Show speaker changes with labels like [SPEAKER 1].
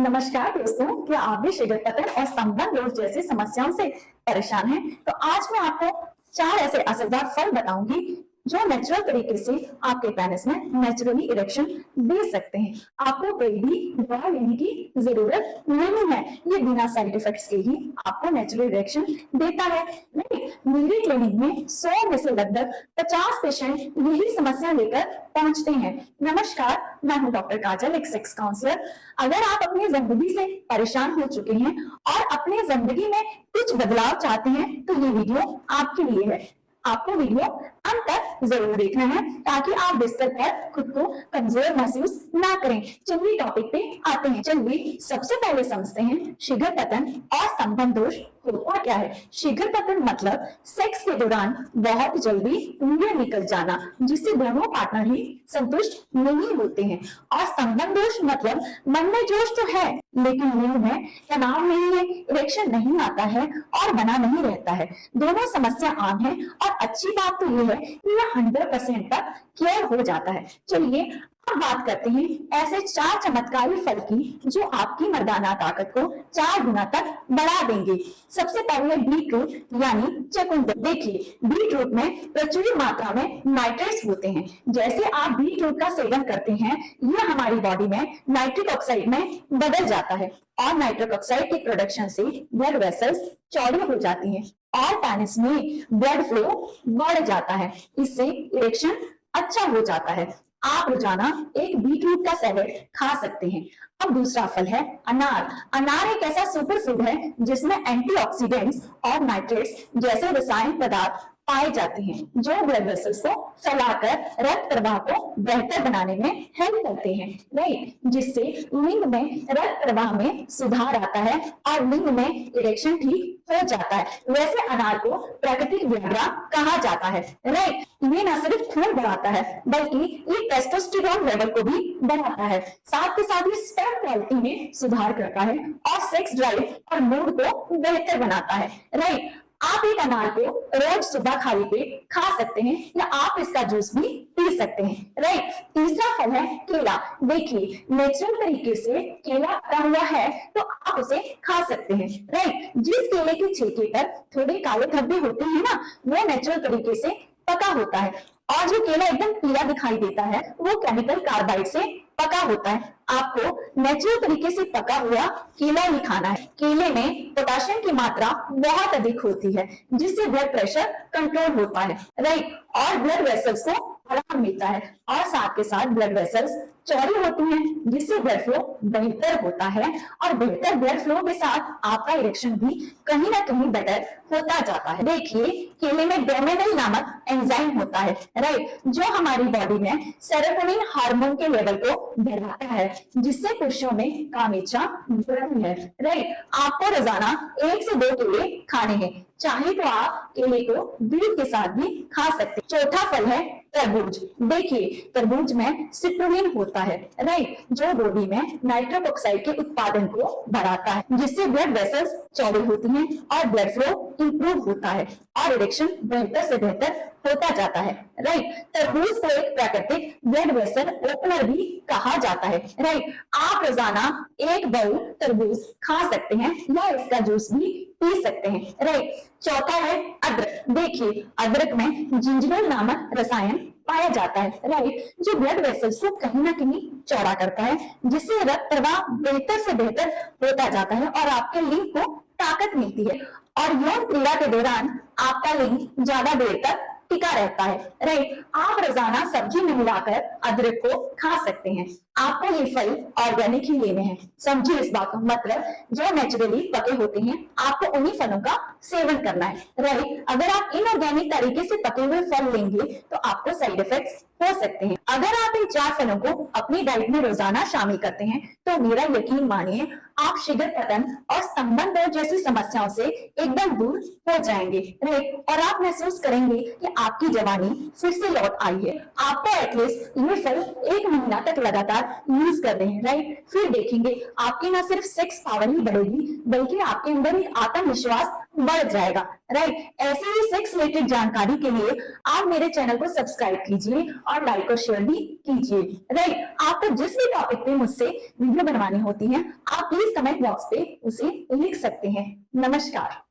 [SPEAKER 1] नमस्कार दोस्तों, क्या आप भी शीघ्र पतन और स्तंभन दोष जैसी समस्याओं से परेशान हैं? तो आज मैं आपको 4 ऐसे असरदार फल बताऊंगी जो नेचुरल तरीके से आपके पेनिस में नेचुरली इरेक्शन दे सकते हैं। आपको कोई भी दवा लेने की जरूरत नहीं है, ये बिना साइड इफेक्ट्स के ही आपको नेचुरल इरेक्शन देता है। मेरे क्लिनिक में 100 में से लगभग 50 पेशेंट यही समस्या लेकर पहुंचते हैं। नमस्कार, मैं हूं डॉक्टर काजल, एक सेक्स काउंसलर। अगर आप अपनी जिंदगी से परेशान हो चुके हैं और अपनी जिंदगी में कुछ बदलाव चाहते हैं तो ये वीडियो आपके लिए है। आपको वीडियो अंत तक जरूर देखना है ताकि आप बिस्तर पर खुद को कमजोर महसूस ना करें। चलिए टॉपिक पे आते हैं। चलिए सबसे पहले समझते हैं शीघ्र पतन और स्तंभन दोष होता क्या है। शीघ्र पतन मतलब सेक्स के दौरान बहुत जल्दी ऊर्जा निकल जाना जिससे दोनों पार्टनर ही संतुष्ट नहीं होते हैं। और स्तंभन दोष मतलब मन में जोश तो है लेकिन मुंह में तनाव नहीं है, इरेक्शन नहीं आता है और बना नहीं रहता है। दोनों समस्या आम है और अच्छी बात तो ये है कि यह 100% तक क्योर हो जाता है। चलिए अब बात करते हैं ऐसे 4 चमत्कारी फल की जो आपकी मर्दाना ताकत को 4 गुना तक बढ़ा देंगे। सबसे पहले बीटरूट यानी चकुंदर। देखिए, बीटरूट में प्रचुर मात्रा में नाइट्रेट्स होते हैं। जैसे आप बीटरूट का सेवन करते हैं यह हमारी बॉडी में नाइट्रिक ऑक्साइड में बदल जाता है और नाइट्रिक ऑक्साइड की प्रोडक्शन से ब्लड वेसल्स चौड़ी हो जाती हैं और पेनिस में ब्लड फ्लो बढ़ जाता है। इससे इरेक्शन अच्छा हो जाता है। आप रोजाना एक बीटरूट का सैलेड खा सकते हैं। अब दूसरा फल है अनार। अनार एक ऐसा सुपर फूड है जिसमें एंटीऑक्सीडेंट्स और नाइट्रेट्स जैसे रसायन पदार्थ पाए जाते हैं जो ब्लड वेसल्स को फैलाकर रक्त प्रवाह को बेहतर बनाने में हेल्प करते हैं, राइट, जिससे लिंग में रक्त प्रवाह में सुधार आता है और लिंग में इरेक्शन ठीक हो जाता है। वैसे अनार को प्राकृतिक व्याग्रा कहा जाता है, राइट। ये न सिर्फ खून बढ़ाता है बल्कि ये टेस्टोस्टेरोन लेवल को भी बढ़ाता है। साथ के साथ ये स्पर्म क्वालिटी में सुधार करता है और सेक्स ड्राइव और मूड को बेहतर बनाता है, राइट। आप एक अनार को रोज सुबह खाली पेट खा सकते हैं या आप इसका जूस भी पी सकते हैं, राइट। तीसरा फल है केला। देखिए, नेचुरल तरीके से केला पका हुआ है तो आप उसे खा सकते हैं, राइट। जिस केले के छिलके पर थोड़े काले धब्बे होते हैं ना, वो नेचुरल तरीके से पका होता है और जो केला एकदम पीला दिखाई देता है वो केमिकल कार्बाइड से पका होता है। आपको नेचुरल तरीके से पका हुआ केला ही खाना है। केले में पोटेशियम की मात्रा बहुत अधिक होती है जिससे ब्लड प्रेशर कंट्रोल होता है, राइट, और ब्लड वेसल्स को आराम मिलता है और साथ के साथ ब्लड वेसल्स चौड़ी होती हैं जिससे ब्लड फ्लो बेहतर होता है और बेहतर ब्लड फ्लो के साथ आपका इरेक्शन भी कहीं ना कहीं बेटर होता जाता है। देखिए, केले में डोमेनल नामक एंजाइम होता है, राइट, जो हमारी बॉडी में सेरोटोनिन हार्मोन के लेवल को बढ़ाता है जिससे पुरुषों में काम इच्छा बढ़ती है, राइट। आपको रोजाना 1 से 2 केले खाने हैं, चाहे तो आप केले को दूध के साथ भी खा सकते हैं। चौथा फल है तरबूज। देखिए, तरबूज में सिट्रुलिन होता है, राइट, जो बॉडी में नाइट्रिक ऑक्साइड के उत्पादन को बढ़ाता है जिससे ब्लड वेसल्स चौड़ी होती हैं और ब्लड फ्लो इंप्रूव होता है और इरेक्शन बेहतर से बेहतर होता जाता है, राइट। तरबूज को एक प्राकृतिक ब्लड वेसल ओपनर भी कहा जाता है, राइट। आप रोजाना 1 बाउल तरबूज खा सकते हैं या इसका जूस भी पी सकते हैं, राइट। चौथा है अदरक। देखिए, अदरक में जिंजरोल नामक रसायन पाया जाता है, राइट, जो ब्लड वेसल्स को कहीं ना कहीं चौड़ा करता है जिससे रक्त प्रवाह बेहतर से बेहतर होता जाता है और आपके लिंग को ताकत मिलती है और यौन क्रिया के दौरान आपका लिंग ज्यादा देर तक टिका रहता है, राइट। आप रोजाना सब्जी में मिलाकर अदरक को खा सकते हैं। आपको ये फल ऑर्गेनिक ही लेने हैं, समझिए इस बात का मतलब जो नेचुरली पके होते हैं आपको उन्हीं फलों का सेवन करना है, राइट। अगर आप इनऑर्गेनिक तरीके से पके हुए फल लेंगे तो आपको साइड इफेक्ट्स हो सकते हैं। अगर आप इन 4 फलों को अपनी डाइट में रोजाना शामिल करते हैं तो मेरा यकीन मानिए आप शीघ्र पतन और स्तंभन दोष जैसी समस्याओं से एकदम दूर हो जाएंगे, राइट, और आप महसूस करेंगे कि आपकी जवानी फिर से लौट आई है। आपको एटलीस्ट ये फल 1 महीना तक लगातार यूज कर रहे हैं, राइट। फिर देखेंगे आपकी ना सिर्फ सेक्स पावर ही बढ़ेगी बल्कि आपके अंदर एक आत्मविश्वास बढ़ जाएगा। राइट, ऐसे ही सेक्स रिलेटेड जानकारी के लिए आप मेरे चैनल को सब्सक्राइब कीजिए और लाइक और शेयर भी कीजिए। राइट, आपको जिस भी टॉपिक पे मुझसे वीडियो बनवानी होती है आप प्लीज कमेंट बॉक्स पे उसे लिख सकते हैं। नमस्कार।